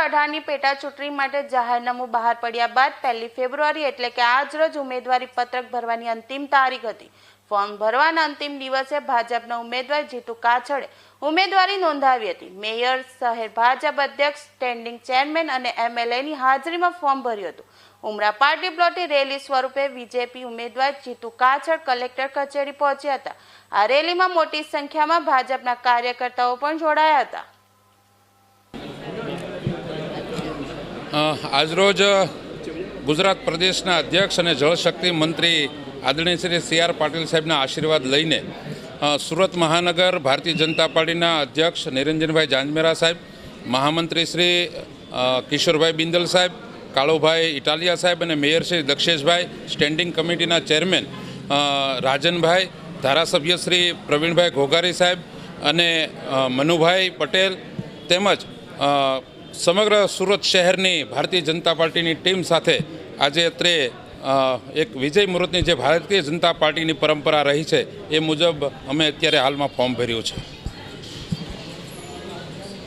2018ની પેટા ચૂંટણી માટે જાહેરનામું બહાર પડ્યા બાદ 1 ફેબ્રુઆરી એટલે કે આજરોજ ઉમેદવારી પત્રક ભરવાની અંતિમ તારીખ હતી। ફોર્મ ભરવાના અંતિમ દિવસે ભાજપના ઉમેદવાર જીતુ કાછડે ઉમેદવારી નોંધાવી હતી। મેયર, શહેર ભાજપ અધ્યક્ષ, સ્ટેન્ડિંગ ચેરમેન અને એમએલએની હાજરીમાં ફોર્મ ભર્યું હતું। ઉમરા પાર્ટી પ્લોટે રેલી સ્વરૂપે બીજેપી ઉમેદવાર જીતુ કાછડ કલેક્ટર કચેરી પહોંચ્યા હતા। આ રેલીમાં મોટી સંખ્યામાં ભાજપના કાર્યકર્તાઓ પણ જોડાયા હતા। આજરોજ ગુજરાત પ્રદેશના અધ્યક્ષ અને જળશક્તિ મંત્રી આદરણીય શ્રી CR પાટીલ સાહેબના આશીર્વાદ લઈને સુરત મહાનગર ભારતીય જનતા પાર્ટીના અધ્યક્ષ નિરંજનભાઈ જાંજમેરા સાહેબ, મહામંત્રી શ્રી કિશોરભાઈ બિંદલ સાહેબ, કાળુભાઈ ઇટાલિયા સાહેબ અને મેયર શ્રી દક્ષેશભાઈ, સ્ટેન્ડિંગ કમિટીના ચેરમેન રાજનભાઈ, ધારાસભ્ય શ્રી પ્રવીણભાઈ ઘોઘારી સાહેબ અને મનુભાઈ પટેલ તેમજ સમગ્ર સુરત શહેરની ભારતીય જનતા પાર્ટીની ટીમ સાથે આજે અત્રે એક વિજય મુહૂર્તની જે ભારતીય જનતા પાર્ટીની પરંપરા રહી છે એ મુજબ અમે અત્યારે હાલમાં ફોર્મ ભર્યું છે।